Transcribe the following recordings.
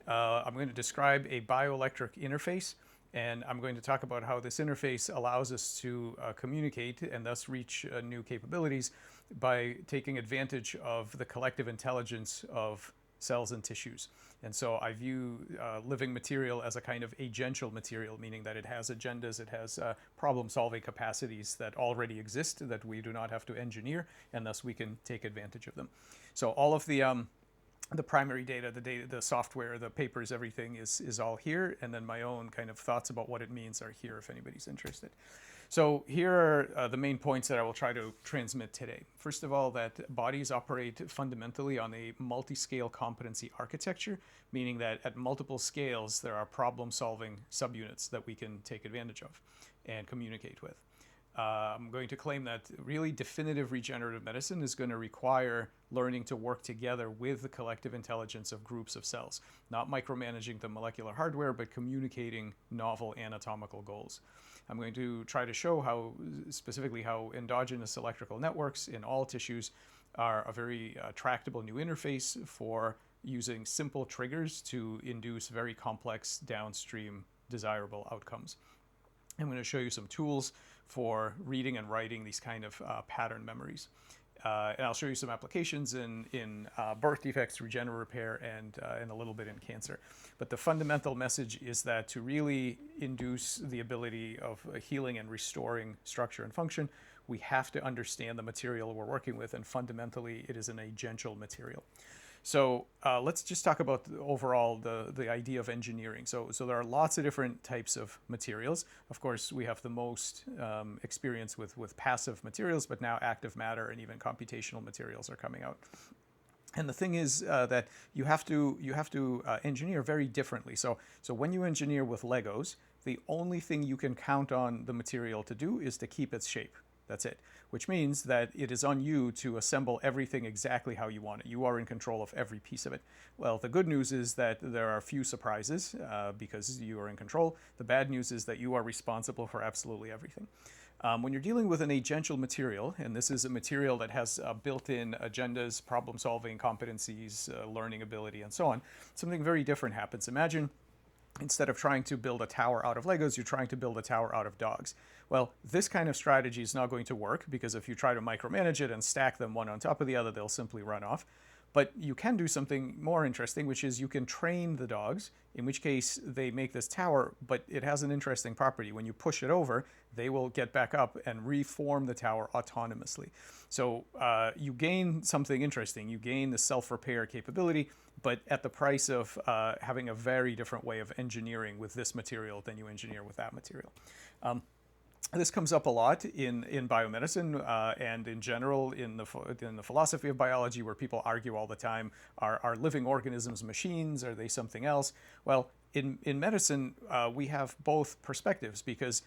I'm going to describe a bioelectric interface, and I'm going to talk about how this interface allows us to communicate and thus reach new capabilities by taking advantage of the collective intelligence of cells and tissues. And so I view living material as a kind of agential material, meaning that it has agendas, it has problem-solving capacities that already exist that we do not have to engineer, and thus we can take advantage of them. So all of the primary data, the software, the papers, everything is all here, and then my own kind of thoughts about what it means are here if anybody's interested. So here are the main points that I will try to transmit today. First of all, that bodies operate fundamentally on a multi-scale competency architecture, meaning that at multiple scales there are problem-solving subunits that we can take advantage of and communicate with. I'm going to claim that really definitive regenerative medicine is going to require learning to work together with the collective intelligence of groups of cells, not micromanaging the molecular hardware, but communicating novel anatomical goals. I'm going to try to show specifically how endogenous electrical networks in all tissues are a very tractable new interface for using simple triggers to induce very complex downstream desirable outcomes. I'm going to show you some tools for reading and writing these kind of pattern memories. And I'll show you some applications in birth defects, regenerative repair, and a little bit in cancer. But the fundamental message is that to really induce the ability of healing and restoring structure and function, we have to understand the material we're working with, and fundamentally it is an agential material. So let's just talk about overall the idea of engineering. So there are lots of different types of materials. Of course, we have the most experience with passive materials, but now active matter and even computational materials are coming out. And the thing is that you have to engineer very differently. So when you engineer with Legos, the only thing you can count on the material to do is to keep its shape. That's it, which means that it is on you to assemble everything exactly how you want it. You are in control of every piece of it. Well, the good news is that there are few surprises because you are in control. The bad news is that you are responsible for absolutely everything. When you're dealing with an agential material, and this is a material that has built-in agendas, problem-solving competencies, learning ability, and so on, something very different happens. Imagine instead of trying to build a tower out of Legos, you're trying to build a tower out of dogs. Well, this kind of strategy is not going to work because if you try to micromanage it and stack them one on top of the other, they'll simply run off. But you can do something more interesting, which is you can train the dogs, in which case they make this tower, but it has an interesting property. When you push it over, they will get back up and reform the tower autonomously. So you gain something interesting. You gain the self-repair capability, but at the price of having a very different way of engineering with this material than you engineer with that material. This comes up a lot in biomedicine and in general in the philosophy of biology, where people argue all the time, are living organisms machines? Are they something else? Well, in medicine, we have both perspectives, because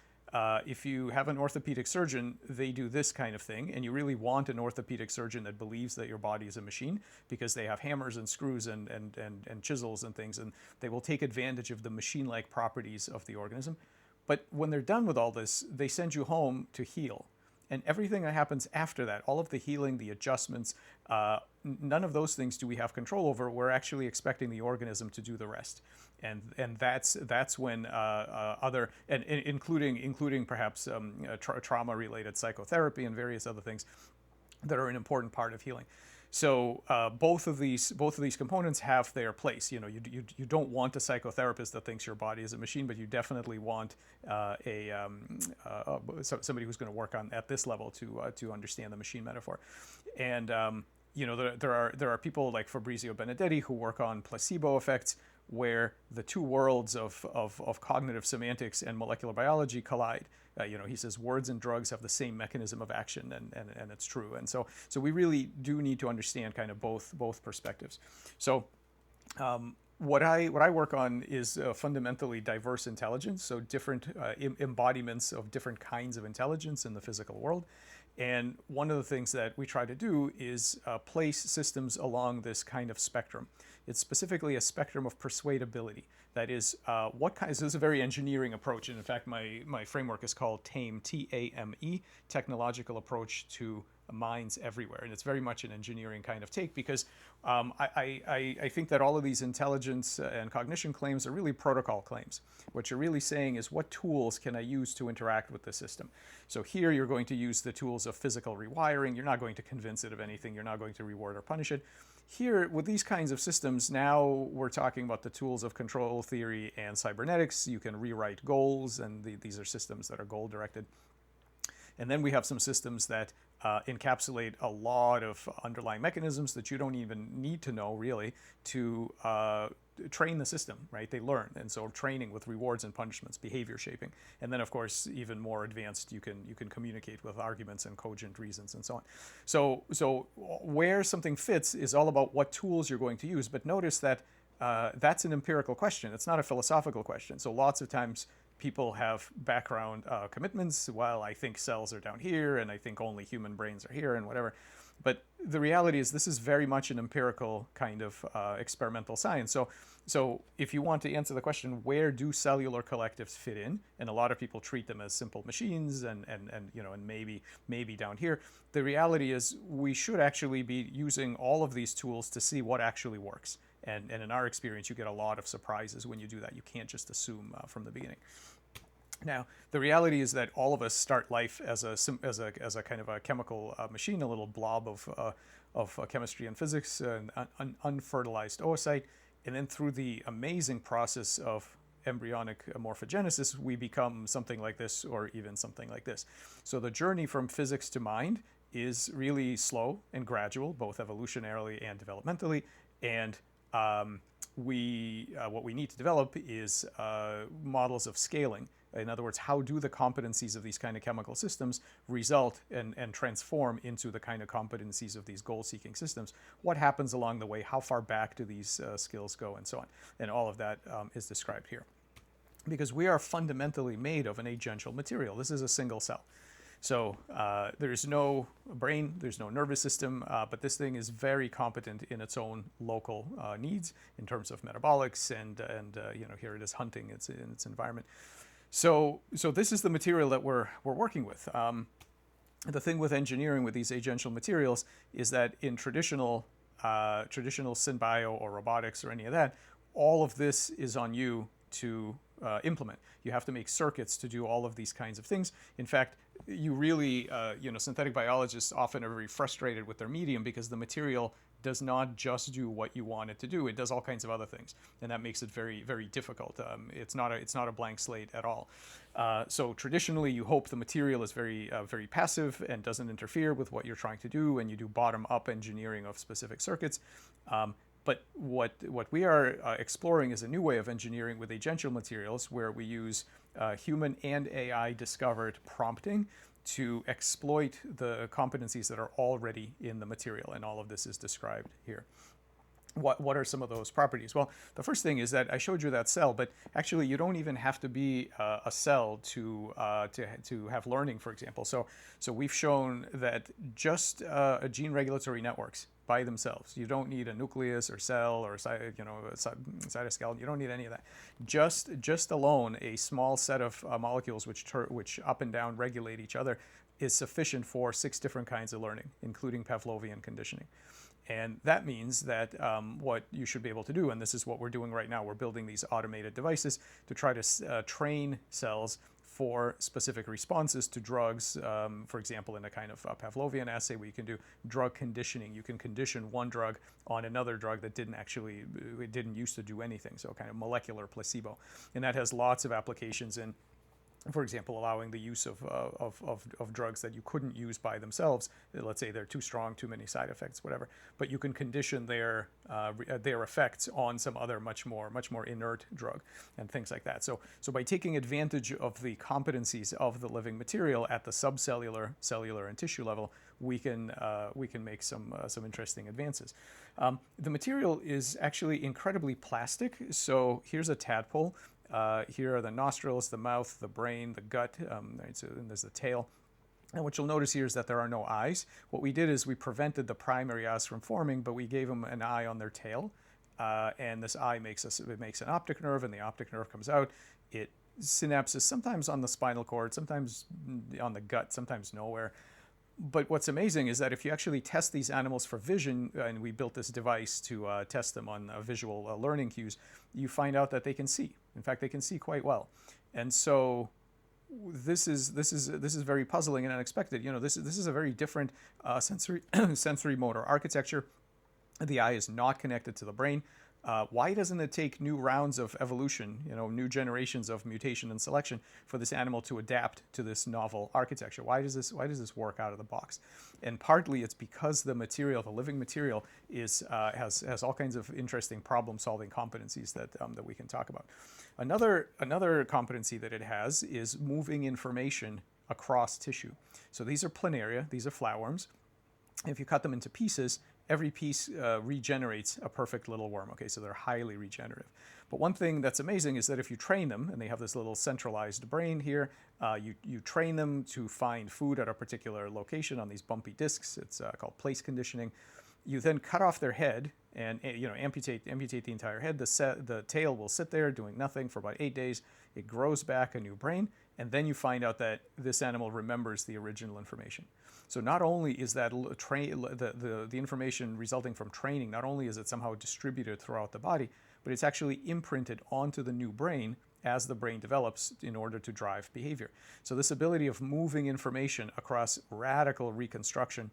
if you have an orthopedic surgeon, they do this kind of thing, and you really want an orthopedic surgeon that believes that your body is a machine, because they have hammers and screws and chisels and things, and they will take advantage of the machine-like properties of the organism. But when they're done with all this, they send you home to heal. And everything that happens after that, all of the healing, the adjustments, none of those things do we have control over. We're actually expecting the organism to do the rest. And that's when other, and including perhaps trauma-related psychotherapy and various other things that are an important part of healing. So both of these components have their place. You know, you don't want a psychotherapist that thinks your body is a machine, but you definitely want somebody who's going to work on at this level to understand the machine metaphor. And you know, there are people like Fabrizio Benedetti who work on placebo effects, where the two worlds of cognitive semantics and molecular biology collide. You know, he says words and drugs have the same mechanism of action, and it's true. And so we really do need to understand kind of both perspectives. So what I work on is fundamentally diverse intelligence, so different embodiments of different kinds of intelligence in the physical world. And one of the things that we try to do is place systems along this kind of spectrum. It's specifically a spectrum of persuadability. That is, what kind? So this is a very engineering approach, and in fact, my framework is called TAME, T-A-M-E, Technological Approach to Minds Everywhere, and it's very much an engineering kind of take because I think that all of these intelligence and cognition claims are really protocol claims. What you're really saying is, what tools can I use to interact with the system? So here you're going to use the tools of physical rewiring. You're not going to convince it of anything. You're not going to reward or punish it. Here, with these kinds of systems, now we're talking about the tools of control theory and cybernetics. You can rewrite goals, and these are systems that are goal-directed. And then we have some systems that encapsulate a lot of underlying mechanisms that you don't even need to know, really, to train the system, right? They learn. And so training with rewards and punishments, behavior shaping. And then, of course, even more advanced, you can communicate with arguments and cogent reasons and so on. So where something fits is all about what tools you're going to use. But notice that that's an empirical question. It's not a philosophical question. So lots of times people have background commitments. Well, I think cells are down here, and I think only human brains are here, and whatever. But the reality is this is very much an empirical kind of experimental science. So if you want to answer the question, where do cellular collectives fit in? And a lot of people treat them as simple machines and maybe down here. The reality is we should actually be using all of these tools to see what actually works. And in our experience, you get a lot of surprises when you do that. You can't just assume from the beginning. Now, the reality is that all of us start life as a kind of a chemical machine, a little blob of chemistry and physics, an unfertilized oocyte, and then through the amazing process of embryonic morphogenesis, we become something like this or even something like this. So the journey from physics to mind is really slow and gradual, both evolutionarily and developmentally, and what we need to develop is models of scaling. In other words, how do the competencies of these kind of chemical systems result and transform into the kind of competencies of these goal-seeking systems? What happens along the way? How far back do these skills go, and so on? And all of that is described here. Because we are fundamentally made of an agential material. This is a single cell. So there's no brain, there's no nervous system, but this thing is very competent in its own local needs in terms of metabolics, and here it is hunting in its environment. So this is the material that we're working with. The thing with engineering with these agential materials is that in traditional synbio or robotics or any of that, all of this is on you to implement. You have to make circuits to do all of these kinds of things. In fact, you really, synthetic biologists often are very frustrated with their medium because the material does not just do what you want it to do. It does all kinds of other things, and that makes it very, very difficult. It's not a blank slate at all. So traditionally, you hope the material is very, very passive and doesn't interfere with what you're trying to do, and you do bottom-up engineering of specific circuits. But what we are exploring is a new way of engineering with agential materials, where we use human and AI discovered prompting to exploit the competencies that are already in the material, and all of this is described here. What are some of those properties? Well, the first thing is that I showed you that cell, but actually you don't even have to be a cell to have learning, for example. So we've shown that just gene regulatory networks by themselves, you don't need a nucleus or cell or cytoskeleton. You don't need any of that. Just alone, a small set of molecules which up and down regulate each other is sufficient for 6 different kinds of learning, including Pavlovian conditioning. And that means that what you should be able to do, and this is what we're doing right now, we're building these automated devices to try to train cells for specific responses to drugs. For example, in a kind of Pavlovian assay, where you can do drug conditioning. You can condition one drug on another drug that didn't used to do anything, so kind of molecular placebo. And that has lots of applications in, for example, allowing the use of drugs that you couldn't use by themselves. Let's say they're too strong, too many side effects, whatever. But you can condition their effects on some other much more inert drug and things like that. So by taking advantage of the competencies of the living material at the subcellular, cellular, and tissue level, we can make some interesting advances. The material is actually incredibly plastic. So here's a tadpole. Here are the nostrils, the mouth, the brain, the gut, and there's the tail. And what you'll notice here is that there are no eyes. What we did is we prevented the primary eyes from forming, but we gave them an eye on their tail. and this eye makes an optic nerve, and the optic nerve comes out. It synapses sometimes on the spinal cord, sometimes on the gut, sometimes nowhere. But what's amazing is that if you actually test these animals for vision, and we built this device to test them on visual learning cues, you find out that they can see. In fact, they can see quite well. And so this is very puzzling and unexpected. You know, this is a very different sensory motor architecture. The eye is not connected to the brain. Why doesn't it take new rounds of evolution, you know, new generations of mutation and selection for this animal to adapt to this novel architecture? Why does this work out of the box? And partly it's because the material, the living material, has all kinds of interesting problem-solving competencies that we can talk about. Another competency that it has is moving information across tissue. So these are planaria, these are flatworms. If you cut them into pieces, every piece regenerates a perfect little worm. Okay, so they're highly regenerative. But one thing that's amazing is that if you train them, and they have this little centralized brain here, you train them to find food at a particular location on these bumpy discs. It's called place conditioning. You then cut off their head and amputate the entire head. The tail will sit there doing nothing for about 8 days. It grows back a new brain, and then you find out that this animal remembers the original information. So not only is that the information resulting from training, not only is it somehow distributed throughout the body, but it's actually imprinted onto the new brain as the brain develops in order to drive behavior. So this ability of moving information across radical reconstruction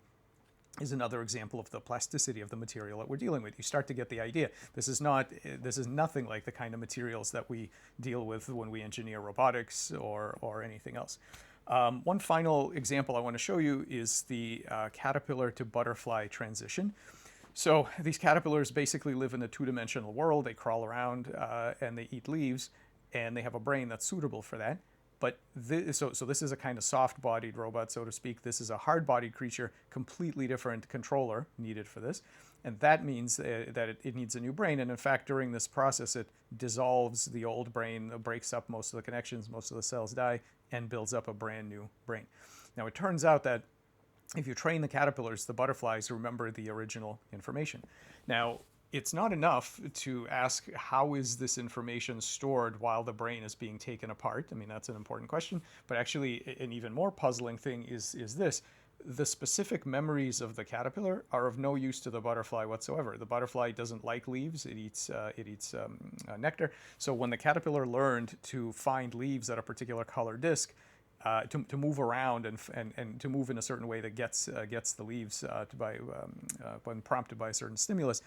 is another example of the plasticity of the material that we're dealing with. You start to get the idea. This is nothing like the kind of materials that we deal with when we engineer robotics or anything else. One final example I want to show you is the caterpillar to butterfly transition. So these caterpillars basically live in a two-dimensional world. They crawl around and they eat leaves, and they have a brain that's suitable for that. But this is a kind of soft-bodied robot, so to speak. This is a hard-bodied creature, completely different controller needed for this. And that means that it needs a new brain. And in fact, during this process, it dissolves the old brain, breaks up most of the connections, most of the cells die, and builds up a brand new brain. Now, it turns out that if you train the caterpillars, the butterflies remember the original information. Now, it's not enough to ask how is this information stored while the brain is being taken apart. I mean, that's an important question. But actually, an even more puzzling thing is this. The specific memories of the caterpillar are of no use to the butterfly whatsoever. The butterfly doesn't like leaves. It eats nectar. So when the caterpillar learned to find leaves at a particular color disc, to move around and to move in a certain way that gets the leaves when prompted by a certain stimulus,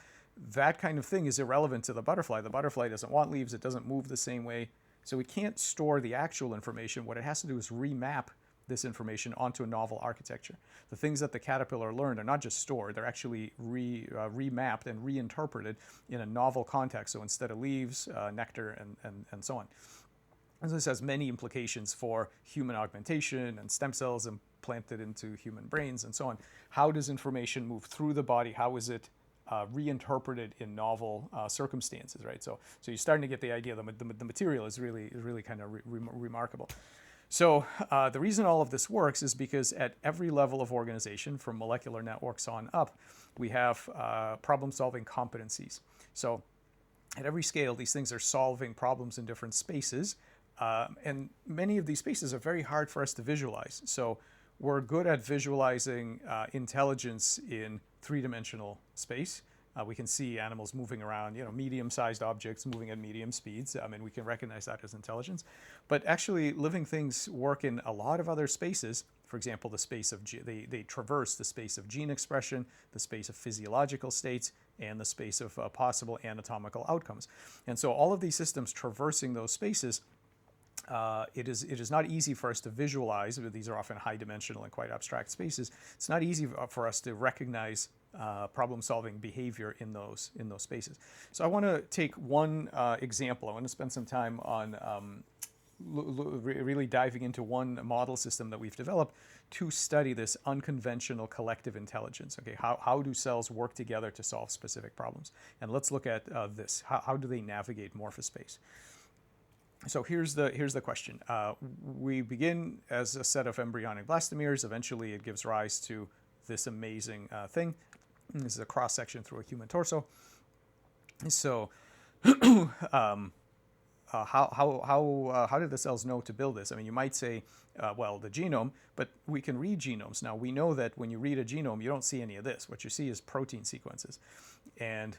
that kind of thing is irrelevant to the butterfly. The butterfly doesn't want leaves. It doesn't move the same way. So it can't store the actual information. What it has to do is remap this information onto a novel architecture. The things that the caterpillar learned are not just stored, they're actually remapped and reinterpreted in a novel context. So instead of leaves, nectar, and so on. And this has many implications for human augmentation and stem cells implanted into human brains and so on. How does information move through the body? How is it reinterpreted in novel circumstances, right? So you're starting to get the idea. The material is really kind of remarkable. So the reason all of this works is because at every level of organization, from molecular networks on up, we have problem-solving competencies. So at every scale, these things are solving problems in different spaces, and many of these spaces are very hard for us to visualize. So we're good at visualizing intelligence in three-dimensional space. We can see animals moving around, medium-sized objects moving at medium speeds. I mean, we can recognize that as intelligence. But actually, living things work in a lot of other spaces. For example, the space of they traverse the space of gene expression, the space of physiological states, and the space of possible anatomical outcomes. And so all of these systems traversing those spaces, it is not easy for us to visualize. These are often high-dimensional and quite abstract spaces. It's not easy for us to recognize problem-solving behavior in those spaces. So I want to take one example. I want to spend some time on really diving into one model system that we've developed to study this unconventional collective intelligence. Okay, how do cells work together to solve specific problems? And let's look at this. How do they navigate morphospace? So here's the question. We begin as a set of embryonic blastomeres. Eventually, it gives rise to this amazing thing. This is a cross-section through a human torso. So how did the cells know to build this? I mean, you might say, well, the genome, but we can read genomes. Now, we know that when you read a genome, you don't see any of this. What you see is protein sequences. And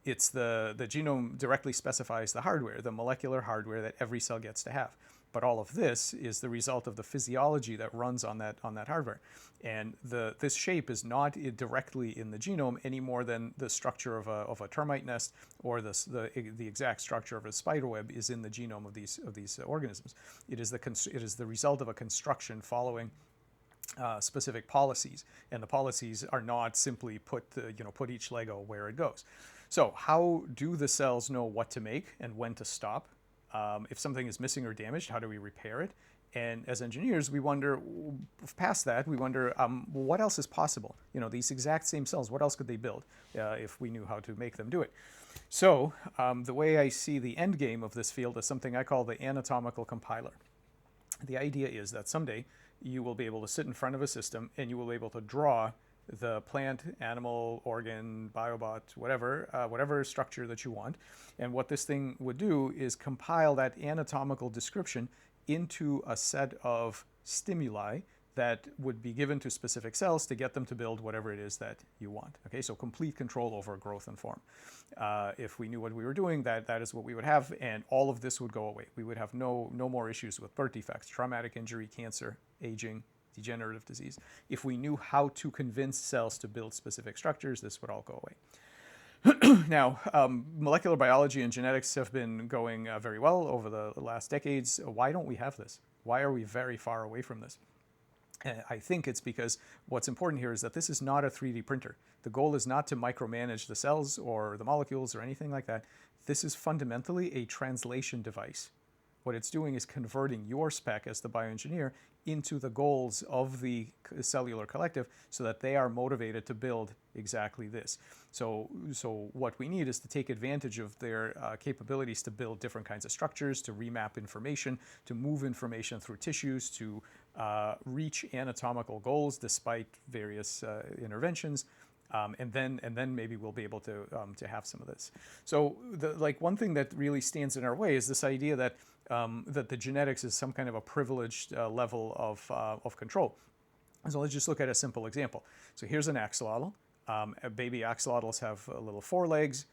it's the genome directly specifies the hardware, the molecular hardware that every cell gets to have. But all of this is the result of the physiology that runs on that hardware. And this shape is not directly in the genome any more than the structure of a termite nest or the exact structure of a spider web is in the genome of these organisms. It is the result of a construction following specific policies, and the policies are not simply put each Lego where it goes. So how do the cells know what to make and when to stop? If something is missing or damaged, how do we repair it? And as engineers, we wonder, past that, we wonder, what else is possible? These exact same cells, what else could they build if we knew how to make them do it? So the way I see the end game of this field is something I call the anatomical compiler. The idea is that someday you will be able to sit in front of a system and you will be able to draw the plant, animal, organ, biobot, whatever structure that you want. And what this thing would do is compile that anatomical description into a set of stimuli that would be given to specific cells to get them to build whatever it is that you want. Okay, so complete control over growth and form. If we knew what we were doing, that is what we would have, and all of this would go away. We would have no more issues with birth defects, traumatic injury, cancer, aging, degenerative disease. If we knew how to convince cells to build specific structures, this would all go away. Now, molecular biology and genetics have been going very well over the last decades. Why don't we have this? Why are we very far away from this? I think it's because what's important here is that this is not a 3D printer. The goal is not to micromanage the cells or the molecules or anything like that. This is fundamentally a translation device. What it's doing is converting your spec as the bioengineer into the goals of the cellular collective so that they are motivated to build exactly this. So what we need is to take advantage of their capabilities to build different kinds of structures, to remap information, to move information through tissues, to reach anatomical goals despite various interventions. And then maybe we'll be able to have some of this. So one thing that really stands in our way is this idea that that the genetics is some kind of a privileged level of control. So let's just look at a simple example. So here's an axolotl. Baby axolotls have little forelegs.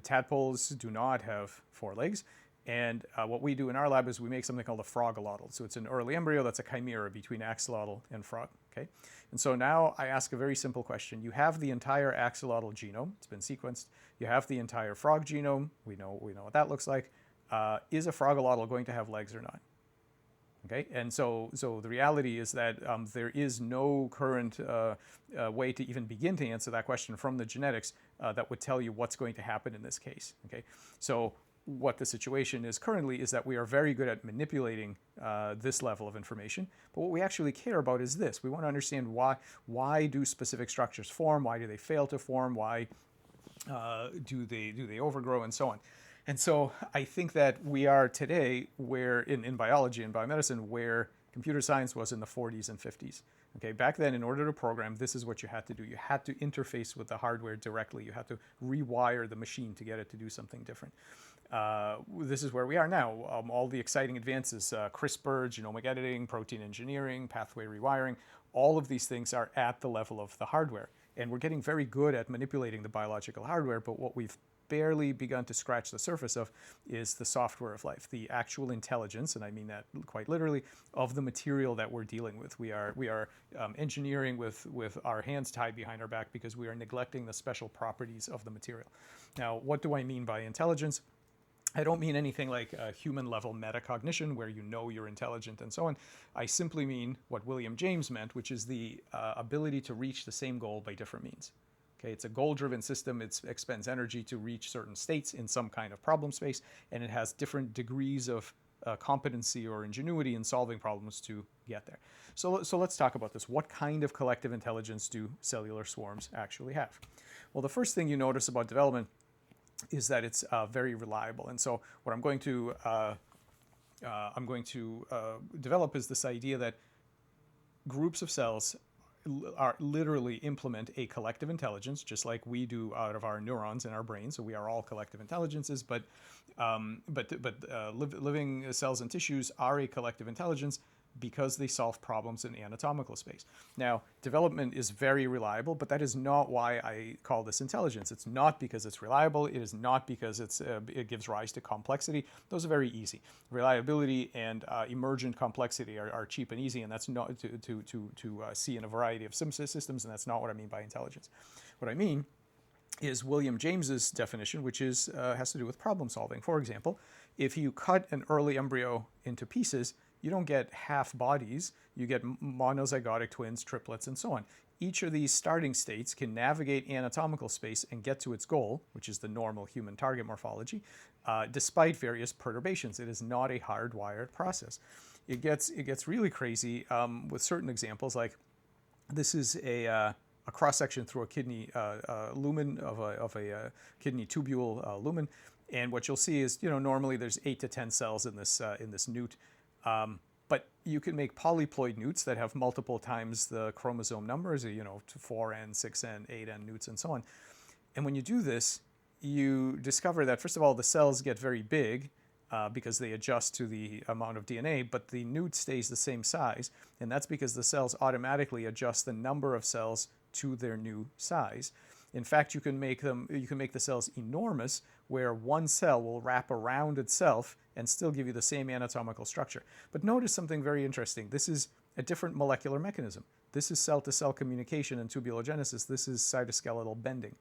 Tadpoles do not have forelegs. And what we do in our lab is we make something called a frogolotl. So it's an early embryo that's a chimera between axolotl and frog. Okay? And so now I ask a very simple question. You have the entire axolotl genome. It's been sequenced. You have the entire frog genome. We know what that looks like. Is a frogolotl going to have legs or not? Okay, and so the reality is that there is no current way to even begin to answer that question from the genetics that would tell you what's going to happen in this case. Okay, so what the situation is currently is that we are very good at manipulating this level of information, but what we actually care about is this. We want to understand why do specific structures form, why do they fail to form, why do they overgrow, and so on. And so I think that we are today where in biology and biomedicine where computer science was in the 40s and 50s. Okay, back then, in order to program, this is what you had to do. You had to interface with the hardware directly. You had to rewire the machine to get it to do something different. This is where we are now. All the exciting advances, CRISPR, genomic editing, protein engineering, pathway rewiring, all of these things are at the level of the hardware. And we're getting very good at manipulating the biological hardware, but what we've barely begun to scratch the surface of is the software of life, the actual intelligence, and I mean that quite literally, of the material that we're dealing with. We are engineering with our hands tied behind our back because we are neglecting the special properties of the material. Now, what do I mean by intelligence? I don't mean anything like a human level metacognition where you know you're intelligent and so on. I simply mean what William James meant, which is the ability to reach the same goal by different means. Okay, it's a goal-driven system. It expends energy to reach certain states in some kind of problem space, and it has different degrees of competency or ingenuity in solving problems to get there. So let's talk about this. What kind of collective intelligence do cellular swarms actually have? Well, the first thing you notice about development is that it's very reliable. And so what I'm going to develop is this idea that groups of cells literally implement a collective intelligence, just like we do out of our neurons in our brain. So we are all collective intelligences, but living cells and tissues are a collective intelligence because they solve problems in anatomical space. Now, development is very reliable, but that is not why I call this intelligence. It's not because it's reliable. It is not because it gives rise to complexity. Those are very easy. Reliability and emergent complexity are cheap and easy, and that's not to see in a variety of systems, and that's not what I mean by intelligence. What I mean is William James's definition, which is has to do with problem solving. For example, if you cut an early embryo into pieces, you don't get half bodies, you get monozygotic twins, triplets, and so on. Each of these starting states can navigate anatomical space and get to its goal, which is the normal human target morphology, despite various perturbations. It is not a hardwired process. It gets really crazy with certain examples, like this is a cross-section through a kidney lumen of a kidney tubule lumen, and what you'll see is, normally there's 8 to 10 cells in this newt. But you can make polyploid newts that have multiple times the chromosome numbers, 4N, 6N, 8N newts, and so on. And when you do this, you discover that, first of all, the cells get very big because they adjust to the amount of DNA, but the newt stays the same size. And that's because the cells automatically adjust the number of cells to their new size. In fact, you can make the cells enormous, where one cell will wrap around itself and still give you the same anatomical structure. But notice something very interesting. This is a different molecular mechanism. This is cell-to-cell communication and tubulogenesis. This is cytoskeletal bending.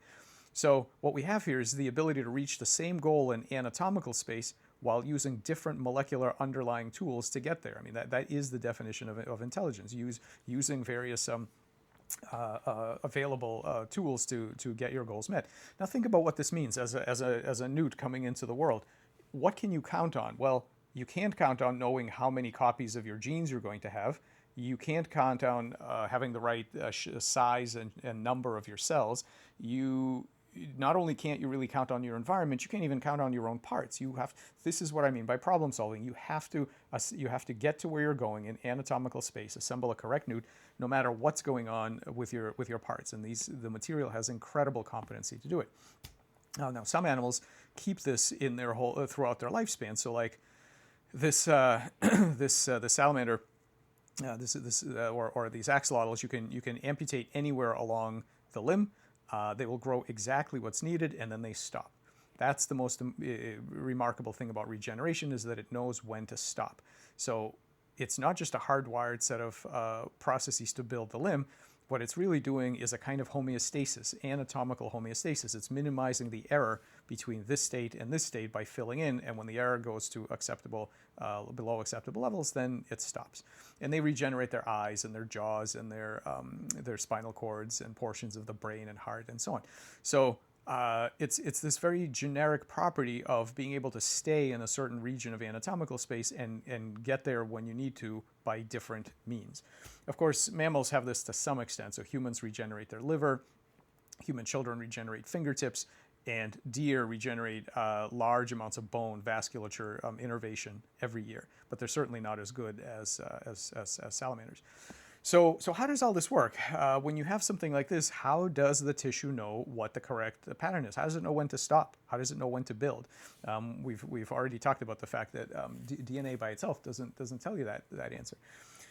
So what we have here is the ability to reach the same goal in anatomical space while using different molecular underlying tools to get there. I mean, that is the definition of intelligence, using various available tools to get your goals met. Now think about what this means as a newt coming into the world. What can you count on? Well, you can't count on knowing how many copies of your genes you're going to have. You can't count on having the right size and number of your cells. Not only can't you really count on your environment, you can't even count on your own parts. This is what I mean by problem solving. You have to get to where you're going in anatomical space, assemble a correct newt, no matter what's going on with your parts. And the material has incredible competency to do it. Now some animals keep this in their throughout their lifespan. So like this the salamander, or these axolotls, you can amputate anywhere along the limb. They will grow exactly what's needed, and then they stop. That's the most remarkable thing about regeneration, is that it knows when to stop. So it's not just a hardwired set of processes to build the limb. What it's really doing is a kind of homeostasis, anatomical homeostasis. It's minimizing the error between this state and this state by filling in, and when the error goes to below acceptable levels, then it stops. And they regenerate their eyes and their jaws and their spinal cords and portions of the brain and heart and so on. So it's this very generic property of being able to stay in a certain region of anatomical space and get there when you need to by different means. Of course, mammals have this to some extent. So humans regenerate their liver, human children regenerate fingertips, and deer regenerate large amounts of bone, vasculature, innervation every year. But they're certainly not as good as salamanders. So how does all this work? When you have something like this, how does the tissue know what the correct pattern is? How does it know when to stop? How does it know when to build? We've already talked about the fact that DNA by itself doesn't tell you that answer.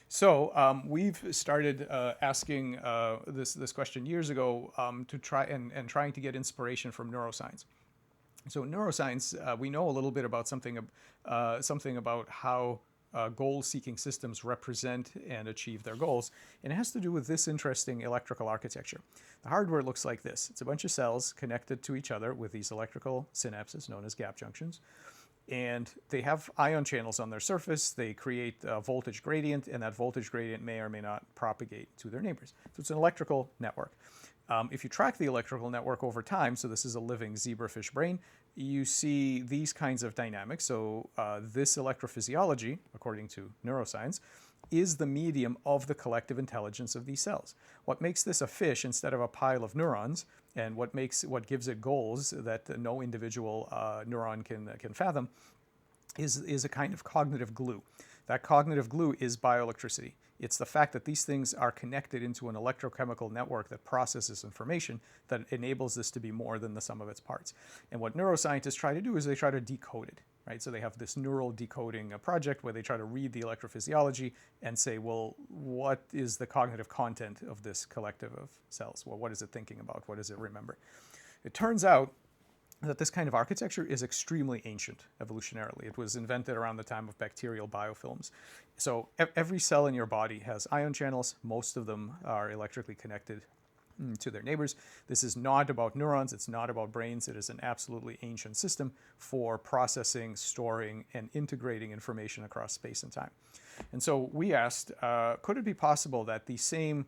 So we've started asking this question years ago to trying to get inspiration from neuroscience. So in neuroscience, we know a little bit about something about how goal-seeking systems represent and achieve their goals, and it has to do with this interesting electrical architecture. The hardware looks like this. It's a bunch of cells connected to each other with these electrical synapses known as gap junctions, and they have ion channels on their surface. They create a voltage gradient, and that voltage gradient may or may not propagate to their neighbors. So it's an electrical network. If you track the electrical network over time, so this is a living zebrafish brain, you see these kinds of dynamics. So this electrophysiology, according to neuroscience, is the medium of the collective intelligence of these cells. What makes this a fish instead of a pile of neurons, and what gives it goals that no individual neuron can fathom, is a kind of cognitive glue. That cognitive glue is bioelectricity. It's the fact that these things are connected into an electrochemical network that processes information that enables this to be more than the sum of its parts. And what neuroscientists try to do is they try to decode it, right? So they have this neural decoding project where they try to read the electrophysiology and say, well, what is the cognitive content of this collective of cells? Well, what is it thinking about? What does it remember? It turns out that this kind of architecture is extremely ancient evolutionarily. It was invented around the time of bacterial biofilms. So every cell in your body has ion channels. Most of them are electrically connected to their neighbors. This is not about neurons. It's not about brains. It is an absolutely ancient system for processing, storing, and integrating information across space and time. And so we asked, could it be possible that the same,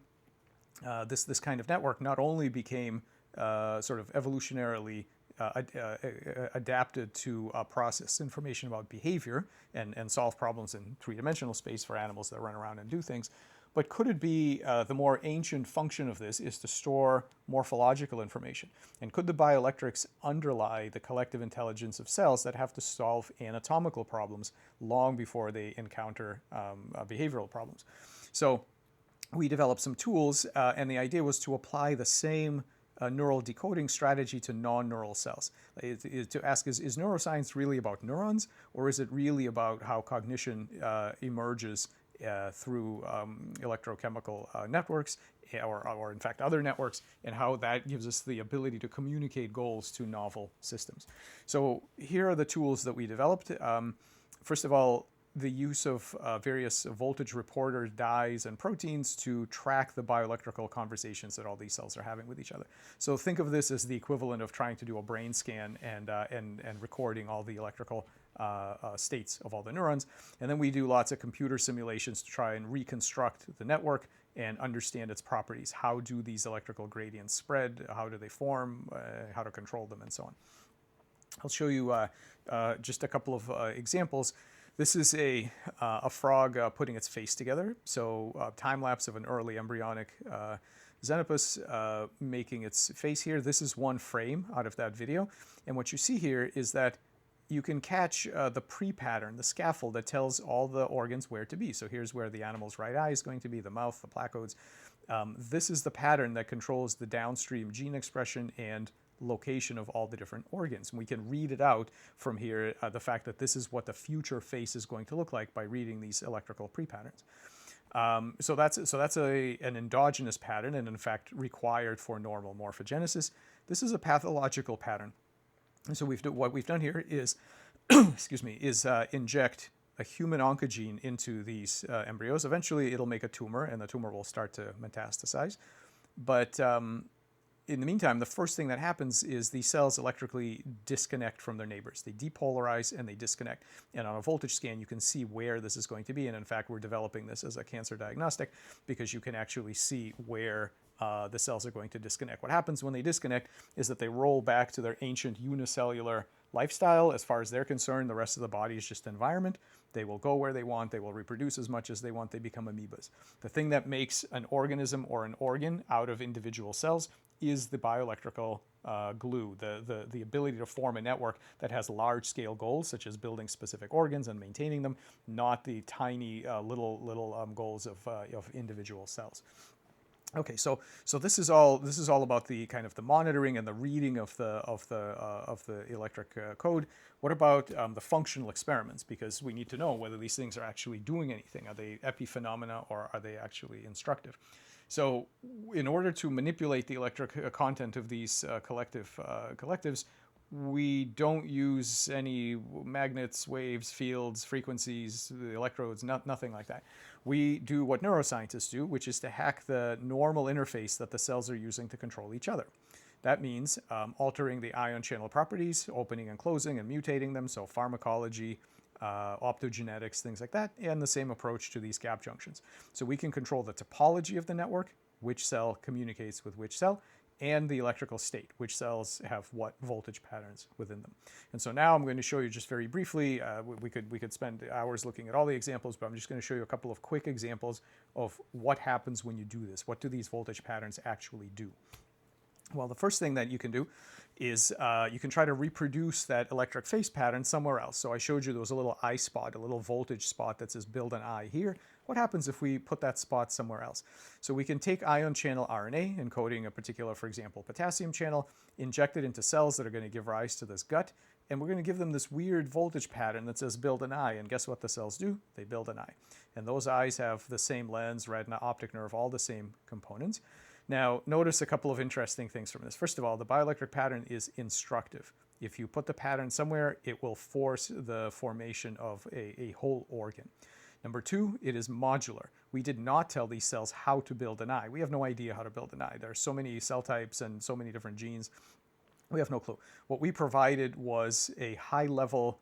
this kind of network not only became sort of evolutionarily adapted to process information about behavior and solve problems in three-dimensional space for animals that run around and do things. But could it be the more ancient function of this is to store morphological information? And could the bioelectrics underlie the collective intelligence of cells that have to solve anatomical problems long before they encounter behavioral problems? So we developed some tools, and the idea was to apply the same neural decoding strategy to non-neural cells. To ask, is neuroscience really about neurons, or is it really about how cognition emerges through electrochemical networks, or in fact other networks, and how that gives us the ability to communicate goals to novel systems? So here are the tools that we developed. First of all, the use of various voltage reporter dyes and proteins to track the bioelectrical conversations that all these cells are having with each other. So think of this as the equivalent of trying to do a brain scan and recording all the electrical states of all the neurons. And then we do lots of computer simulations to try and reconstruct the network and understand its properties. How do these electrical gradients spread? How do they form? How to control them, and so on. I'll show you just a couple of examples. This is a frog putting its face together. So time lapse of an early embryonic Xenobot making its face here. This is one frame out of that video. And what you see here is that you can catch the pre-pattern, the scaffold that tells all the organs where to be. So here's where the animal's right eye is going to be, the mouth, the placodes. This is the pattern that controls the downstream gene expression and location of all the different organs. And we can read it out from here, the fact that this is what the future face is going to look like by reading these electrical pre-patterns. So that's an endogenous pattern, and in fact required for normal morphogenesis. This is a pathological pattern. And so what we've done here is, excuse me, inject a human oncogene into these embryos. Eventually it'll make a tumor, and the tumor will start to metastasize. But in the meantime, the first thing that happens is these cells electrically disconnect from their neighbors. They depolarize and they disconnect. And on a voltage scan, you can see where this is going to be. And in fact, we're developing this as a cancer diagnostic because you can actually see where the cells are going to disconnect. What happens when they disconnect is that they roll back to their ancient unicellular lifestyle. As far as they're concerned, the rest of the body is just environment. They will go where they want. They will reproduce as much as they want. They become amoebas. The thing that makes an organism or an organ out of individual cells is the bioelectrical glue, the ability to form a network that has large-scale goals, such as building specific organs and maintaining them, not the tiny little goals of individual cells. Okay, so this is all about the kind of the monitoring and the reading of the electric code. What about the functional experiments? Because we need to know whether these things are actually doing anything. Are they epiphenomena or are they actually instructive? So in order to manipulate the electric content of these collectives, we don't use any magnets, waves, fields, frequencies, electrodes, nothing like that. We do what neuroscientists do, which is to hack the normal interface that the cells are using to control each other. That means altering the ion channel properties, opening and closing and mutating them, so pharmacology, optogenetics, things like that, and the same approach to these gap junctions. So we can control the topology of the network, which cell communicates with which cell, and the electrical state, which cells have what voltage patterns within them. And so now I'm going to show you just very briefly, we could spend hours looking at all the examples, but I'm just going to show you a couple of quick examples of what happens when you do this. What do these voltage patterns actually do? Well, the first thing that you can do is you can try to reproduce that electric phase pattern somewhere else. So I showed you there was a little eye spot, a little voltage spot that says build an eye here. What happens if we put that spot somewhere else? So we can take ion channel RNA, encoding a particular, for example, potassium channel, inject it into cells that are going to give rise to this gut, and we're going to give them this weird voltage pattern that says build an eye. And guess what the cells do? They build an eye. And those eyes have the same lens, retina, optic nerve, all the same components. Now, notice a couple of interesting things from this. First of all, the bioelectric pattern is instructive. If you put the pattern somewhere, it will force the formation of a whole organ. Number two, it is modular. We did not tell these cells how to build an eye. We have no idea how to build an eye. There are so many cell types and so many different genes. We have no clue. What we provided was a high-level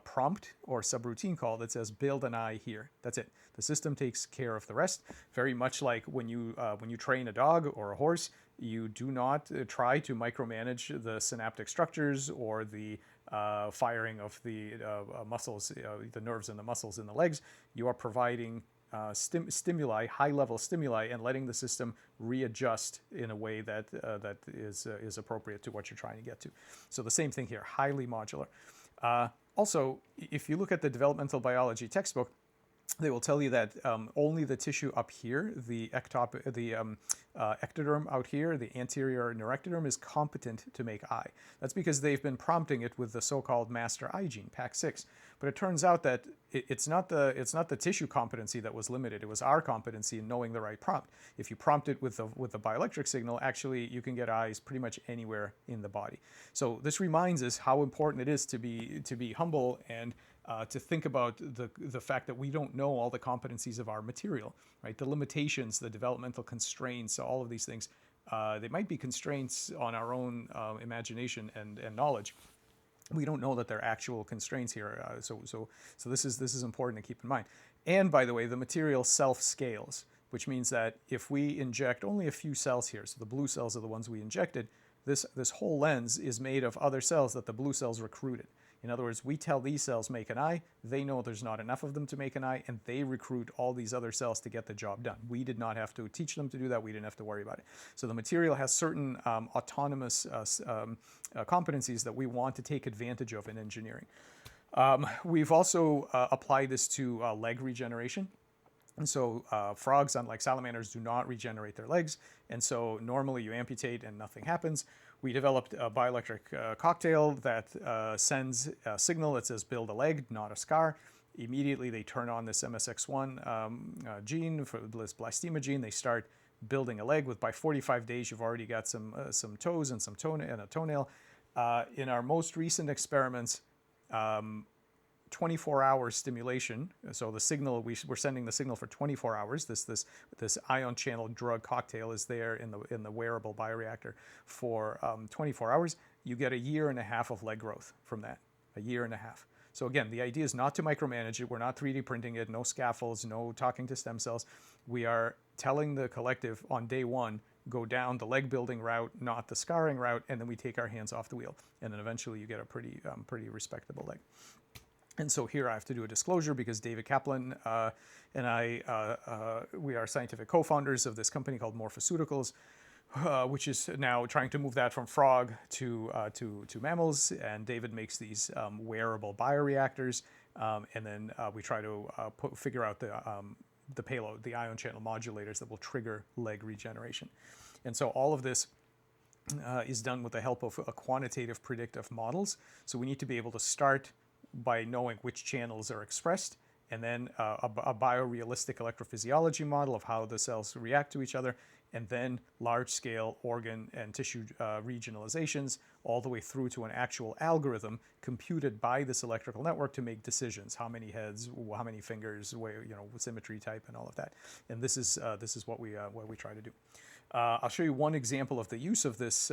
prompt or subroutine call that says build an eye here. That's it. The system takes care of the rest. Very much like when you train a dog or a horse, you do not try to micromanage the synaptic structures or the firing of the muscles, the nerves and the muscles in the legs. You are providing stimuli, high-level stimuli, and letting the system readjust in a way that is appropriate to what you're trying to get to. So the same thing here, highly modular. Also, if you look at the developmental biology textbook, they will tell you that only the tissue up here, the ectoderm out here, the anterior neurectoderm, is competent to make eye. That's because they've been prompting it with the so-called master eye gene, PAC6. But it turns out that it's not the tissue competency that was limited. It was our competency in knowing the right prompt. If you prompt it with the bioelectric signal, actually you can get eyes pretty much anywhere in the body. So this reminds us how important it is to be humble and to think about the fact that we don't know all the competencies of our material, right? The limitations, the developmental constraints, all of these things, they might be constraints on our own imagination and knowledge. We don't know that they're actual constraints here, so this is important to keep in mind. And by the way, the material self-scales, which means that if we inject only a few cells here, so the blue cells are the ones we injected, this whole lens is made of other cells that the blue cells recruited. In other words, we tell these cells make an eye, they know there's not enough of them to make an eye, and they recruit all these other cells to get the job done. We did not have to teach them to do that. We didn't have to worry about it. So the material has certain autonomous competencies that we want to take advantage of in engineering. We've also applied this to leg regeneration. And so frogs, unlike salamanders, do not regenerate their legs. And so normally you amputate and nothing happens. We developed a bioelectric cocktail that sends a signal that says build a leg, not a scar. Immediately they turn on this MSX1 gene, for this blastema gene. They start building a leg. By 45 days, you've already got some toes and a toenail. In our most recent experiments, 24-hour stimulation. So the signal, we're sending the signal for 24 hours. This ion channel drug cocktail is there in the wearable bioreactor for 24 hours. You get 1.5 years of leg growth from that, 1.5 years. So again, the idea is not to micromanage it. We're not 3D printing it, no scaffolds, no talking to stem cells. We are telling the collective on day one, go down the leg building route, not the scarring route, and then we take our hands off the wheel. And then eventually you get a pretty respectable leg. And so here I have to do a disclosure because David Kaplan and I, we are scientific co-founders of this company called Morphoceuticals, which is now trying to move that from frog to mammals. And David makes these wearable bioreactors, and then we try to figure out the payload, the ion channel modulators that will trigger leg regeneration. And so all of this is done with the help of quantitative predictive models. So we need to be able to start by knowing which channels are expressed, and then a biorealistic electrophysiology model of how the cells react to each other, and then large-scale organ and tissue regionalizations, all the way through to an actual algorithm computed by this electrical network to make decisions: how many heads, how many fingers, where, symmetry type, and all of that. And this is what we try to do. I'll show you one example of the use of this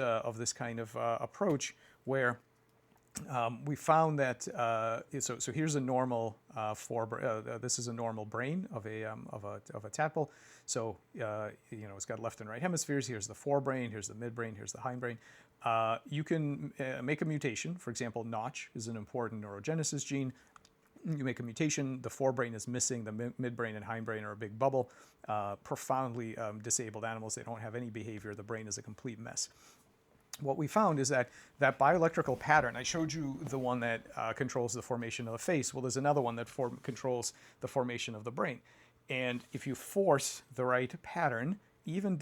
kind of approach where. We found that so here's a normal this is a normal brain of a tadpole. So it's got left and right hemispheres. Here's the forebrain. Here's the midbrain. Here's the hindbrain. You can make a mutation. For example, Notch is an important neurogenesis gene. You make a mutation. The forebrain is missing. The midbrain and hindbrain are a big bubble. Profoundly disabled animals. They don't have any behavior. The brain is a complete mess. what we found is that that bioelectrical pattern, I showed you the one that controls the formation of the face. Well, there's another one that controls the formation of the brain. And if you force the right pattern, even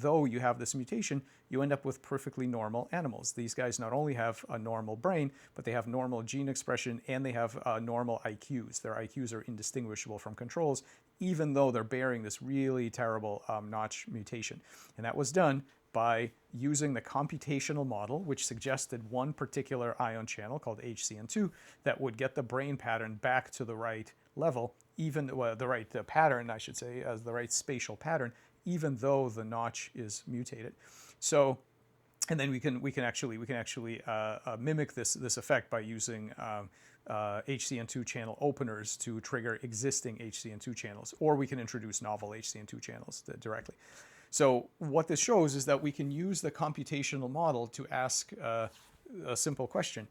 though you have this mutation, you end up with perfectly normal animals. These guys not only have a normal brain, but they have normal gene expression and they have normal IQs. Their IQs are indistinguishable from controls, even though they're bearing this really terrible notch mutation. And that was done by using the computational model, which suggested one particular ion channel called HCN2 that would get the brain pattern back to the right level, even the right pattern, I should say, as the right spatial pattern, even though the notch is mutated. So, and then we can actually mimic this effect by using HCN2 channel openers to trigger existing HCN2 channels, or we can introduce novel HCN2 channels directly. So what this shows is that we can use the computational model to ask a simple question.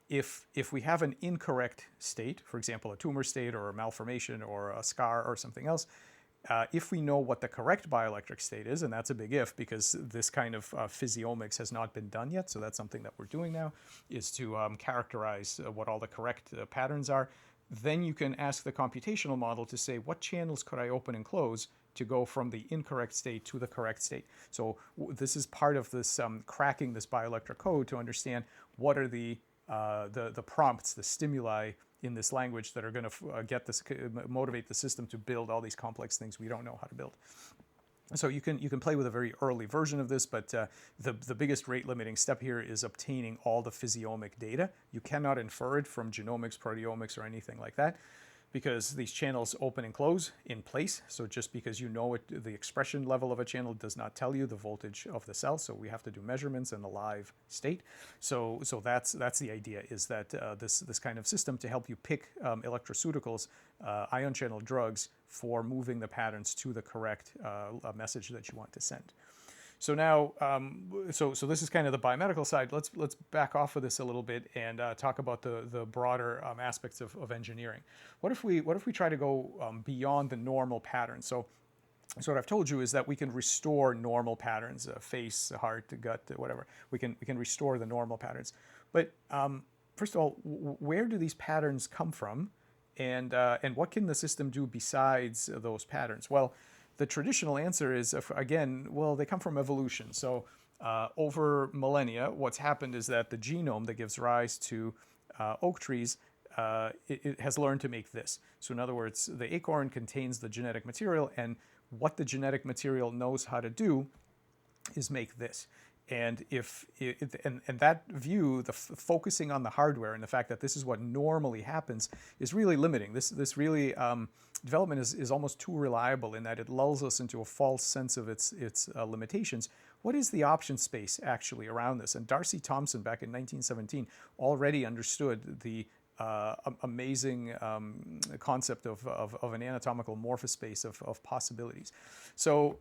If we have an incorrect state, for example, a tumor state or a malformation or a scar or something else, if we know what the correct bioelectric state is, and that's a big if because this kind of physiomics has not been done yet, so that's something that we're doing now, is to characterize what all the correct patterns are. Then you can ask the computational model to say, what channels could I open and close to go from the incorrect state to the correct state? So this is part of this cracking this bioelectric code to understand what are the prompts, the stimuli in this language that are going to motivate the system to build all these complex things we don't know how to build. So you can play with a very early version of this, but the biggest rate limiting step here is obtaining all the physiomic data. You cannot infer it from genomics, proteomics, or anything like that, because these channels open and close in place. So just because you know the expression level of a channel does not tell you the voltage of the cell. So we have to do measurements in the live state. So that's the idea, is that this kind of system to help you pick electroceuticals, ion channel drugs, for moving the patterns to the correct message that you want to send. So now, so this is kind of the biomedical side. Let's back off of this a little bit and talk about the broader aspects of engineering. What if we try to go beyond the normal pattern? So what I've told you is that we can restore normal patterns, face, heart, gut, whatever. We can restore the normal patterns. But first of all, where do these patterns come from, and what can the system do besides those patterns? Well, the traditional answer is, again, well, they come from evolution. So over millennia, what's happened is that the genome that gives rise to oak trees, it has learned to make this. So in other words, the acorn contains the genetic material, and what the genetic material knows how to do is make this. And and that view, focusing on the hardware and the fact that this is what normally happens, is really limiting. This really development is almost too reliable in that it lulls us into a false sense of its limitations. What is the option space actually around this? And Darcy Thompson back in 1917 already understood the amazing concept of an anatomical morphospace of possibilities. So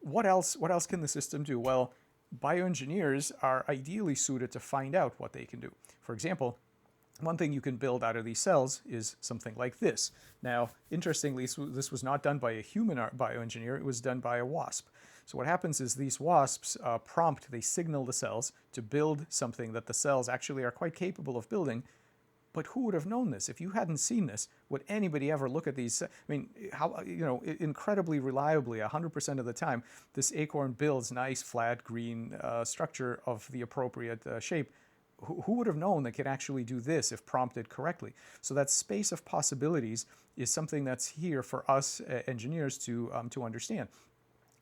what else can the system do? Well, bioengineers are ideally suited to find out what they can do. For example, one thing you can build out of these cells is something like this. Now, interestingly, this was not done by a human bioengineer, it was done by a wasp. So what happens is these wasps they signal the cells to build something that the cells actually are quite capable of building. But who would have known this? If you hadn't seen this, would anybody ever look at these? I mean, how, incredibly reliably, 100% of the time, this acorn builds nice, flat, green structure of the appropriate shape. Who would have known that could actually do this if prompted correctly? So that space of possibilities is something that's here for us engineers to understand.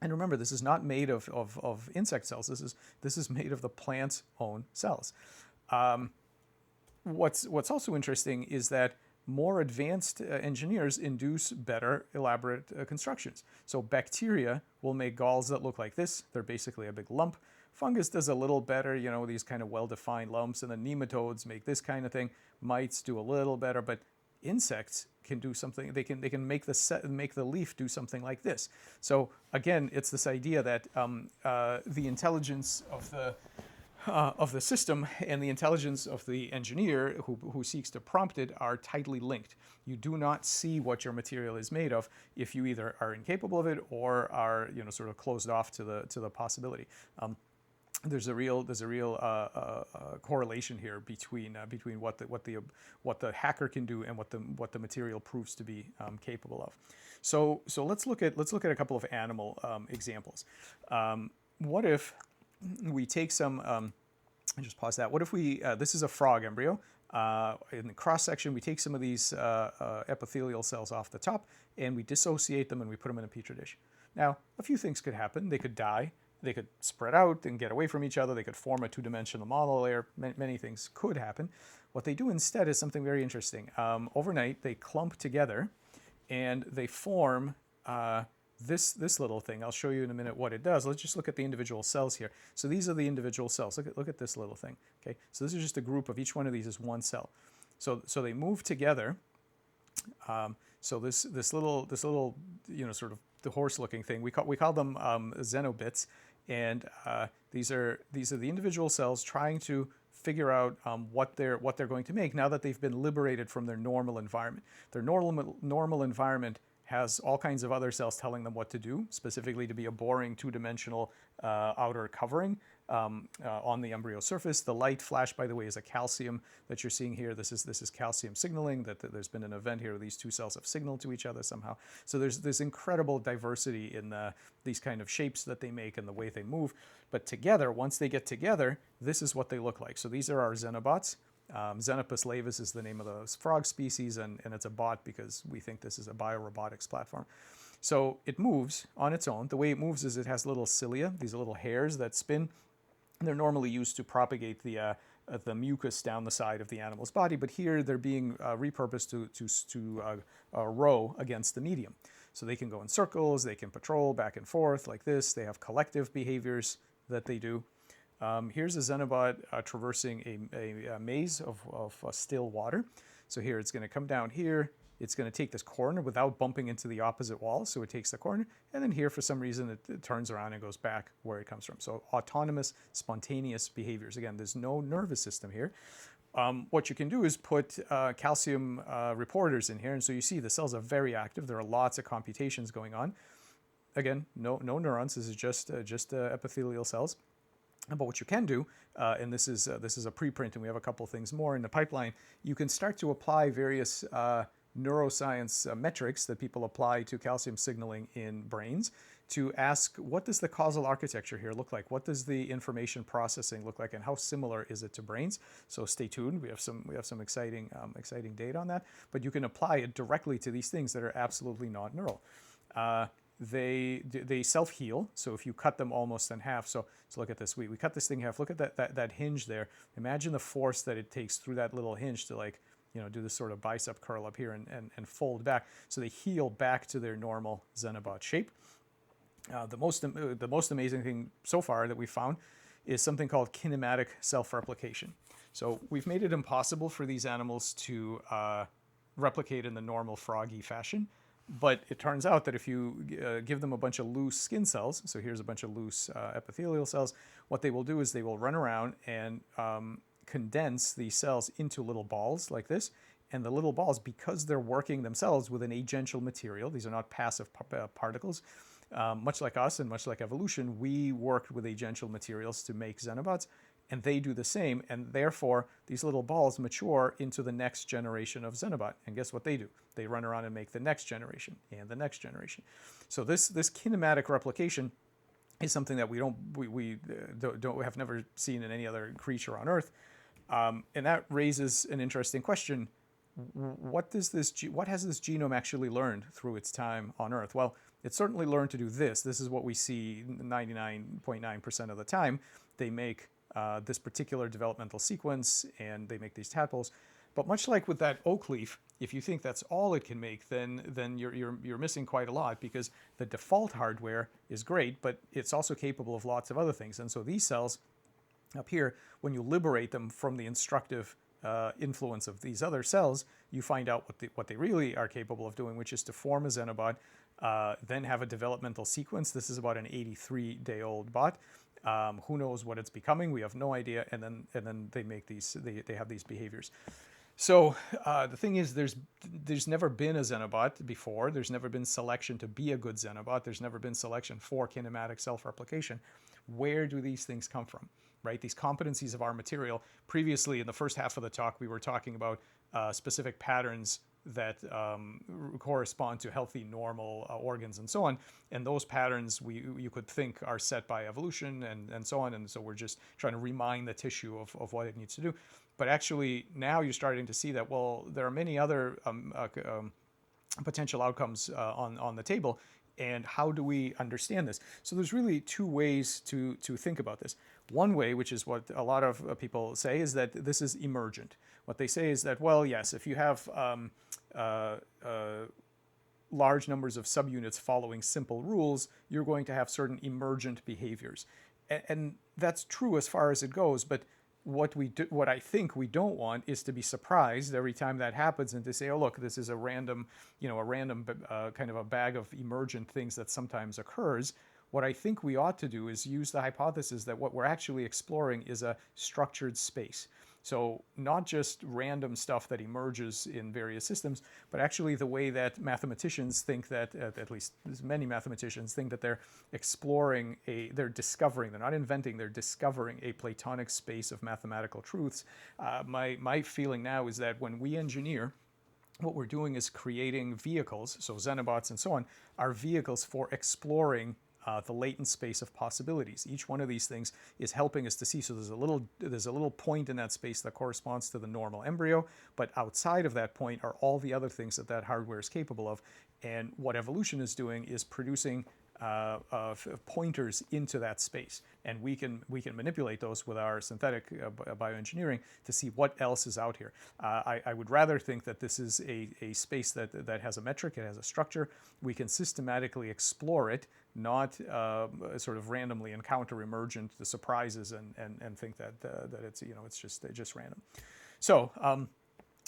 And remember, this is not made of insect cells. This is made of the plant's own cells. What's also interesting is that more advanced engineers induce better elaborate constructions. So bacteria will make galls that look like this. They're basically a big lump. Fungus does a little better, these kind of well-defined lumps, and then nematodes make this kind of thing. Mites do a little better, but insects can do something. They can make the leaf do something like this. So again, it's this idea that the intelligence of the system and the intelligence of the engineer who seeks to prompt it are tightly linked. You do not see what your material is made of if you either are incapable of it or are sort of closed off to the possibility. there's a real correlation here between what the hacker can do and what the material proves to be capable of. So let's look at a couple of animal examples. What if we take some? Just pause that. What if we? This is a frog embryo. In the cross section, we take some of these epithelial cells off the top and we dissociate them and we put them in a petri dish. Now, a few things could happen. They could die. They could spread out and get away from each other. They could form a two-dimensional model layer. Many things could happen. What they do instead is something very interesting. Overnight, they clump together and they form this little thing. I'll show you in a minute what it does. Let's just look at the individual cells here. So these are the individual cells. Look at this little thing. Okay, so this is just a group of each one of these is one cell. So they move together. So this little sort of the horse-looking thing, we call them Xenobots, and these are the individual cells trying to figure out what they're going to make now that they've been liberated from their normal environment. Their normal environment has all kinds of other cells telling them what to do, specifically to be a boring two-dimensional outer covering on the embryo surface. The light flash, by the way, is a calcium that you're seeing here. This is calcium signaling, that there's been an event here where these two cells have signaled to each other somehow. So there's this incredible diversity in these kind of shapes that they make and the way they move. But together, once they get together, this is what they look like. So these are our Xenobots. Xenopus laevis is the name of the frog species, and it's a bot because we think this is a biorobotics platform. So it moves on its own. The way it moves is it has little cilia, these little hairs that spin. They're normally used to propagate the mucus down the side of the animal's body, but here they're being repurposed to row against the medium. So they can go in circles, they can patrol back and forth like this. They have collective behaviors that they do. Here's a Xenobot traversing a maze of still water. So here it's going to come down here. It's going to take this corner without bumping into the opposite wall. So it takes the corner. And then here, for some reason, it turns around and goes back where it comes from. So autonomous, spontaneous behaviors. Again, there's no nervous system here. What you can do is put calcium reporters in here. And so you see the cells are very active. There are lots of computations going on. Again, no neurons. This is just epithelial cells. But what you can do, and this is a preprint, and we have a couple things more in the pipeline, you can start to apply various neuroscience metrics that people apply to calcium signaling in brains to ask, what does the causal architecture here look like? What does the information processing look like, and how similar is it to brains? So stay tuned. We have some exciting data on that. But you can apply it directly to these things that are absolutely not neural. They self-heal, so if you cut them almost in half, so look at this, we cut this thing in half, look at that hinge there. Imagine the force that it takes through that little hinge to do this sort of bicep curl up here and fold back. So they heal back to their normal Xenobot shape. The most amazing thing so far that we found is something called kinematic self-replication. So we've made it impossible for these animals to replicate in the normal froggy fashion. But it turns out that if you give them a bunch of loose skin cells, so here's a bunch of loose epithelial cells, what they will do is they will run around and condense these cells into little balls like this. And the little balls, because they're working themselves with an agential material, these are not passive particles, much like us and much like evolution, we worked with agential materials to make Xenobots. And they do the same, and therefore these little balls mature into the next generation of Xenobot. And guess what they do? They run around and make the next generation and the next generation. So this kinematic replication is something that we have never seen in any other creature on Earth, and that raises an interesting question: what has this genome actually learned through its time on Earth? Well, it certainly learned to do this. This is what we see 99.9% of the time. They make this particular developmental sequence, and they make these tadpoles. But much like with that oak leaf, if you think that's all it can make, then you're missing quite a lot, because the default hardware is great, but it's also capable of lots of other things. And so these cells up here, when you liberate them from the instructive influence of these other cells, you find out what they really are capable of doing, which is to form a Xenobot, then have a developmental sequence. This is about an 83-day-old bot. Who knows what it's becoming? We have no idea. And then they make these. They have these behaviors. So the thing is, there's there's never been a Xenobot before. There's never been selection to be a good Xenobot. There's never been selection for kinematic self-replication. Where do these things come from, right? These competencies of our material. Previously, in the first half of the talk, we were talking about specific patterns that correspond to healthy, normal organs and so on. And those patterns you could think are set by evolution and so on. And so we're just trying to remind the tissue of what it needs to do. But actually, now you're starting to see that, well, there are many other potential outcomes on the table. And how do we understand this? So there's really two ways to think about this. One way, which is what a lot of people say, is that this is emergent. What they say is that, well, yes, if you have large numbers of subunits following simple rules, you're going to have certain emergent behaviors. And that's true as far as it goes, but what I think we don't want is to be surprised every time that happens and to say, oh, look, this is a random kind of a bag of emergent things that sometimes occurs. What I think we ought to do is use the hypothesis that what we're actually exploring is a structured space. So not just random stuff that emerges in various systems, but actually the way that mathematicians think that, at least many mathematicians think that they're exploring they're discovering, they're not inventing, they're discovering a Platonic space of mathematical truths. My feeling now is that when we engineer, what we're doing is creating vehicles, so Xenobots and so on, are vehicles for exploring the latent space of possibilities. Each one of these things is helping us to see. So there's a little point in that space that corresponds to the normal embryo, but outside of that point are all the other things that hardware is capable of. And what evolution is doing is producing pointers into that space, and we can manipulate those with our synthetic bioengineering to see what else is out here. I would rather think that this is a space that has a metric, it has a structure. We can systematically explore it, not sort of randomly encounter emergent the surprises and think that it's just random. So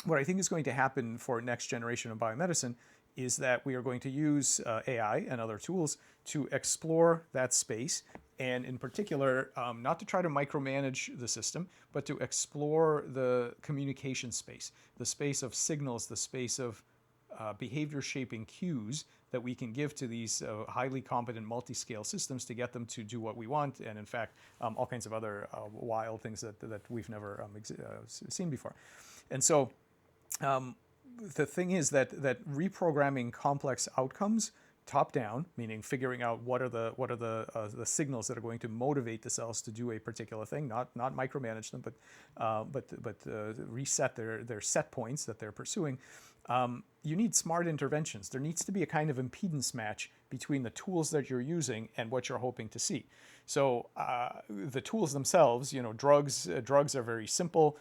what I think is going to happen for next generation of biomedicine is that we are going to use AI and other tools to explore that space, and in particular, not to try to micromanage the system, but to explore the communication space, the space of signals, the space of behavior shaping cues that we can give to these highly competent multi-scale systems to get them to do what we want, and in fact, all kinds of other wild things that we've never seen before. And so the thing is that reprogramming complex outcomes top down, meaning figuring out what are the signals that are going to motivate the cells to do a particular thing, not micromanage them, but reset their set points that they're pursuing. You need smart interventions. There needs to be a kind of impedance match between the tools that you're using and what you're hoping to see. So the tools themselves, drugs are very simple.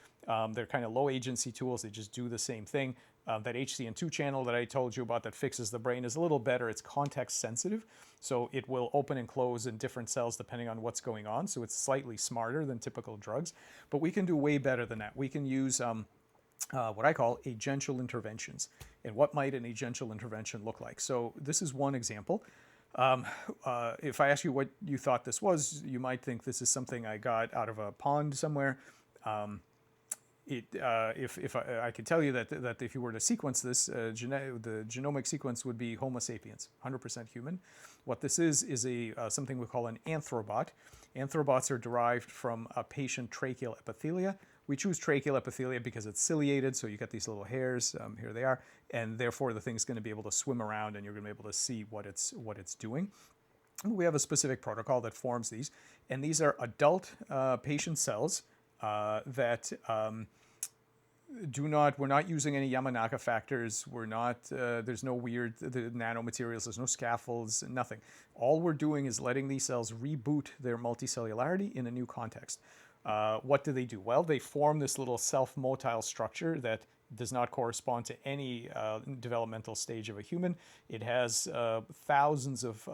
They're kind of low agency tools. They just do the same thing. That HCN2 channel that I told you about that fixes the brain is a little better. It's context sensitive, so it will open and close in different cells depending on what's going on. So it's slightly smarter than typical drugs, but we can do way better than that. We can use what I call agential interventions. And what might an agential intervention look like? So this is one example. If I ask you what you thought this was, you might think this is something I got out of a pond somewhere. If I could tell you that if you were to sequence this, the genomic sequence would be Homo sapiens, 100% human. What this is something we call an Anthrobot. Anthrobots are derived from a patient tracheal epithelia. We choose tracheal epithelia because it's ciliated, so you get these little hairs, here they are, and therefore the thing's going to be able to swim around and you're going to be able to see what it's doing. We have a specific protocol that forms these, and these are adult patient cells that we're not using any Yamanaka factors. We're not, there's no weird nanomaterials, there's no scaffolds, nothing. All we're doing is letting these cells reboot their multicellularity in a new context. What do they do? Well, they form this little self-motile structure that does not correspond to any developmental stage of a human. It has thousands of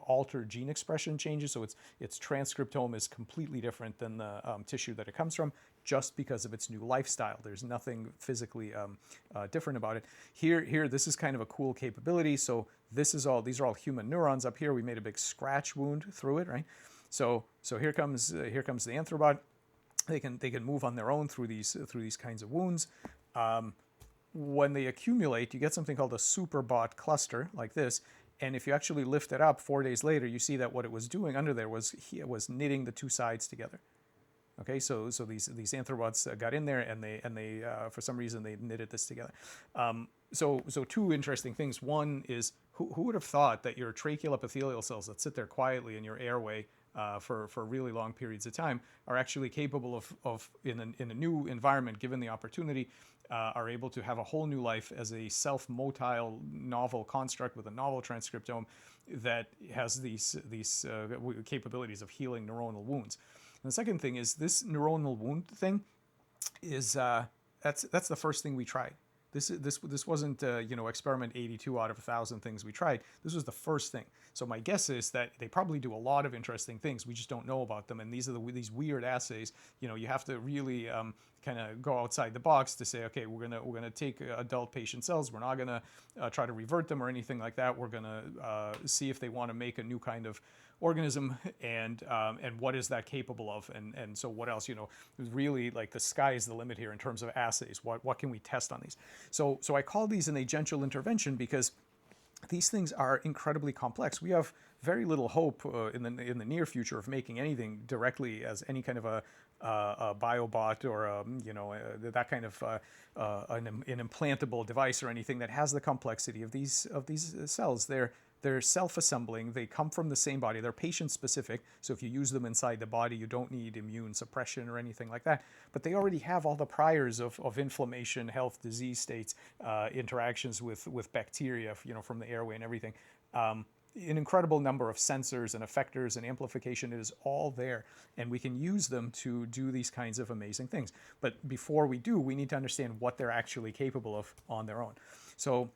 altered gene expression changes, so its transcriptome is completely different than the tissue that it comes from, just because of its new lifestyle. There's nothing physically different about it. Here, this is kind of a cool capability. So these are all human neurons up here. We made a big scratch wound through it, right? So here comes the Anthrobot. They can move on their own through these kinds of wounds. when they accumulate, you get something called a superbot cluster like this. And if you actually lift it up 4 days later, you see that what it was doing under there was knitting the two sides together. Okay, so these Anthrobots got in there, and they for some reason they knitted this together. So two interesting things. One is, who would have thought that your tracheal epithelial cells that sit there quietly in your airway for really long periods of time are actually capable of in a new environment, given the opportunity, are able to have a whole new life as a self-motile novel construct with a novel transcriptome that has these capabilities of healing neuronal wounds. And the second thing is, this neuronal wound thing is that's the first thing we tried. This wasn't experiment 82 out of 1,000 things we tried. This was the first thing. So my guess is that they probably do a lot of interesting things. We just don't know about them. And these are these weird assays. You have to really kind of go outside the box to say, okay, we're gonna take adult patient cells. We're not gonna try to revert them or anything like that. We're gonna see if they want to make a new kind of organism, and what is that capable of, and so what else, really, like, the sky is the limit here in terms of assays. What can we test on these? So I call these an agential intervention because these things are incredibly complex. We have very little hope in the near future of making anything directly as any kind of a biobot or that kind of an implantable device or anything that has the complexity of these cells. They're self-assembling. They come from the same body. They're patient-specific. So if you use them inside the body, you don't need immune suppression or anything like that. But they already have all the priors of inflammation, health, disease states, interactions with bacteria, from the airway and everything. An incredible number of sensors and effectors and amplification is all there, and we can use them to do these kinds of amazing things. But before we do, we need to understand what they're actually capable of on their own. So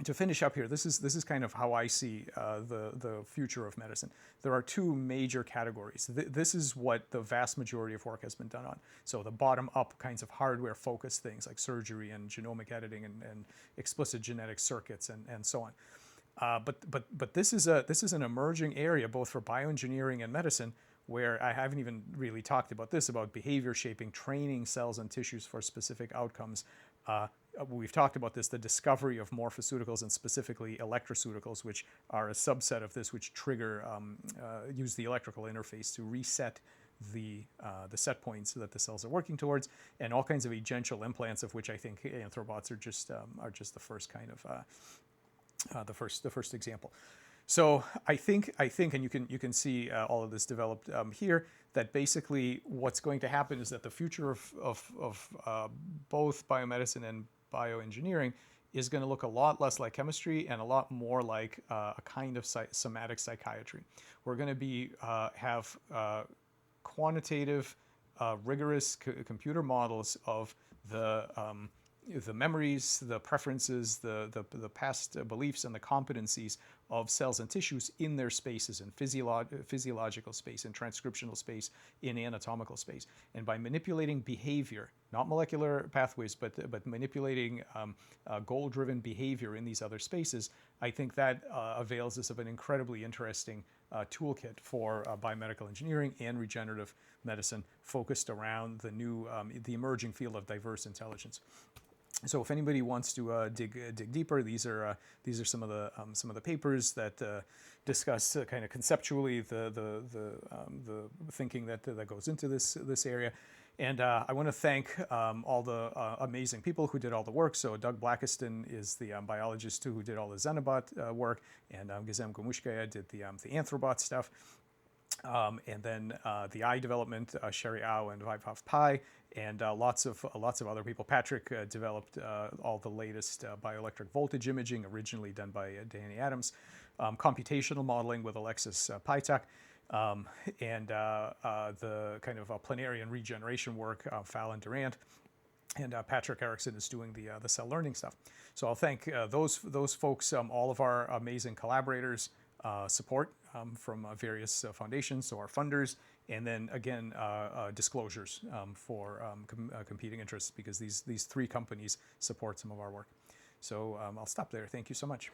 to finish up here, this is kind of how I see the future of medicine. There are two major categories. This is what the vast majority of work has been done on. So the bottom-up kinds of hardware-focused things like surgery and genomic editing and explicit genetic circuits and so on. But this is an emerging area both for bioengineering and medicine, where I haven't even really talked about this, about behavior shaping, training cells and tissues for specific outcomes. We've talked about this, the discovery of morphoceuticals, and specifically electroceuticals, which are a subset of this, which trigger, use the electrical interface to reset the set points that the cells are working towards, and all kinds of agential implants, of which I think Anthrobots are just the first kind of the first example. So I think, and you can see all of this developed here, that basically what's going to happen is that the future of both biomedicine and bioengineering is going to look a lot less like chemistry and a lot more like a kind of somatic psychiatry. We're going to have quantitative, rigorous computer models of the memories, the preferences, the past beliefs, and the competencies of cells and tissues in their spaces, in physiological space, in transcriptional space, in anatomical space. And by manipulating behavior, not molecular pathways, but manipulating goal-driven behavior in these other spaces, I think that avails us of an incredibly interesting toolkit for biomedical engineering and regenerative medicine, focused around the emerging field of diverse intelligence. So if anybody wants to dig deeper, these are some of the papers that discuss kind of conceptually the thinking that goes into this area. And I want to thank all the amazing people who did all the work. So Doug Blackiston is the biologist who did all the Xenobot work, and Gizem Gomushkaya did the Anthrobot stuff. And then the eye development, Sherry Au and Vaibhav Pai, and lots of other people. Patrick developed all the latest bioelectric voltage imaging, originally done by Danny Adams, computational modeling with Alexis Paitak, and the kind of planarian regeneration work, Fallon Durant. And Patrick Erickson is doing the cell learning stuff. So I'll thank those folks, all of our amazing collaborators, support from various foundations, so our funders, and then again disclosures for competing interests, because these three companies support some of our work. So I'll stop there. Thank you so much.